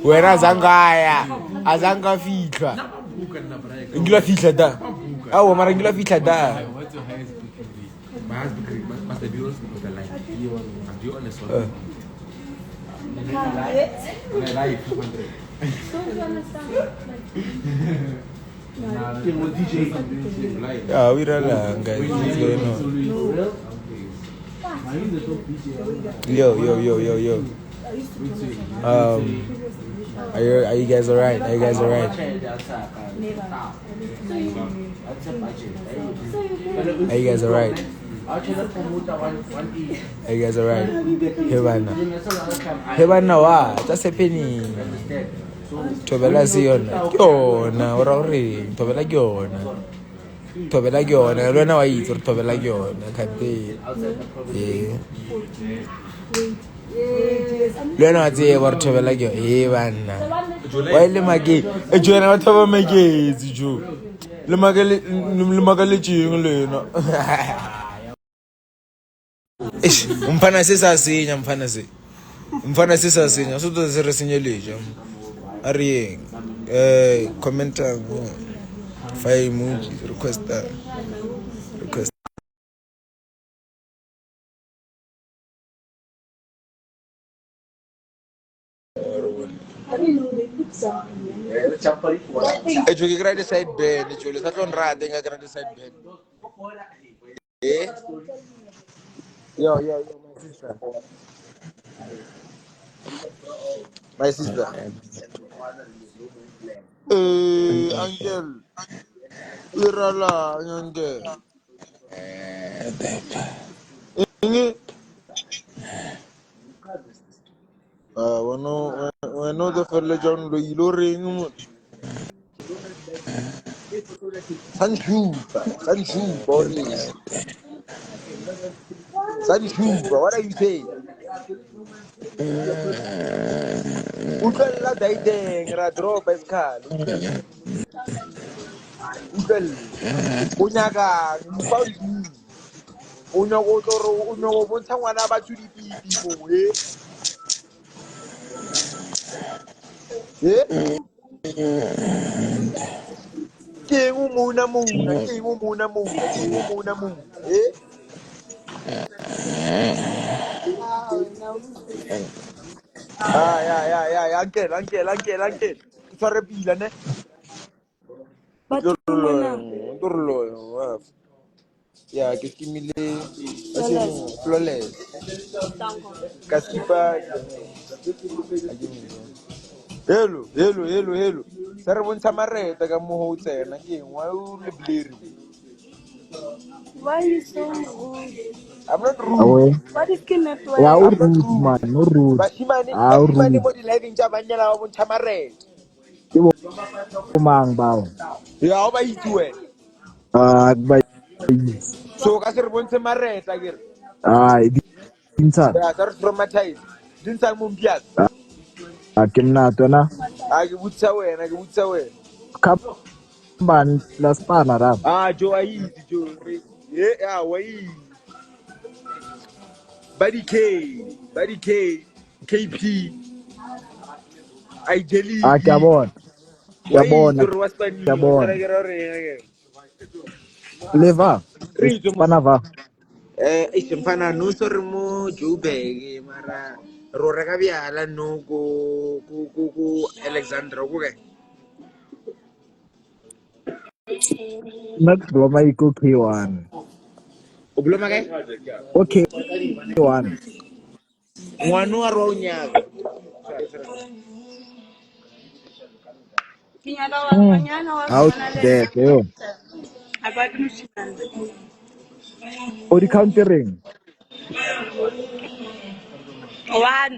Wena azangaya azanga fitlha ngila fitlha da awu mara ngila fitlha da What's your highest booking rate? My highest booking rate must be honest with the line. I'm doing honest one. When I lie, 200. Don't you understand? ya wiralanga yo are you guys alright? Are you guys alright? Are you guys alright? Are you guys alright? Hebana wa what's happening? Thobela siyona yona ora ore thobela yona lona wa itse re thobela yona kante lona wa tseba re thobela yona bana wa ile make e jona ba thoba makezi jo le makale tjeng lena eish umfana sesasinya mfana sesasinya so to se re senyeleja Arieng, commenter, fire emoji, request. It's okay, grab the side bed. It's okay, that's on right. Then I grab the side bed. Eh? Yo, my sister. Uncle, Irala, uncle. When the fella John Lo ring. Sanshu, boys. Sanshu, what are you saying? Utlwella daiteng ra dropa isikhala utlwella o nyakang mofaudi o nyako bontsha ngwana batho dipipi mo ke eng o mona ya uncle tshware pila ne Turlo ya ke skimile flawless ka skipa hello sa re bontsha mareta ka mo ho tsena ke eng wa o le bleri Why are you so rude? I'm not rude. Awe, What is ya network? o I'm not rude rude. man, no rude. O Bashimane rude. mo di living tsa banyala wa bontsha mareta Ke bo mang bao? ya o ba itse wena Ba so ka se re bontshe mareta ke re di intsan. ya sa re traumatize din sa mo mpias Ke mna tona a ke butsa wena khamban las pana rap. jo a itse jo re ya wa itse Buddy K KP Ke a Ideligi bona. Ke wa a itse bona. re wa Ke a Spanish bona. tsara ke re ke Leva. re itse mo Pana va. e semfana no so re mo Joburg mara ro reka byala no ku Alexandra ku ke Nak bloma iko K1. o bloma kae Okay, K1. ngwana wa ro nyaka How's that, yo? O di countering. One.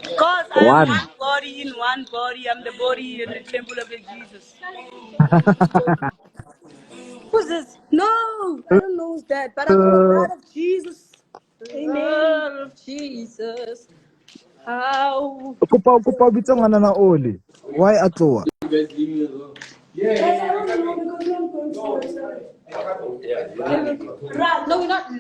Because I am One. one body in one body. I'm the body in the temple of the Jesus. Who's this? No, I don't know who's that, but I know the blood of Jesus. Amen. Blood of Jesus. How? Kupa bitso ngana na oli. Why atloa? No, we're not.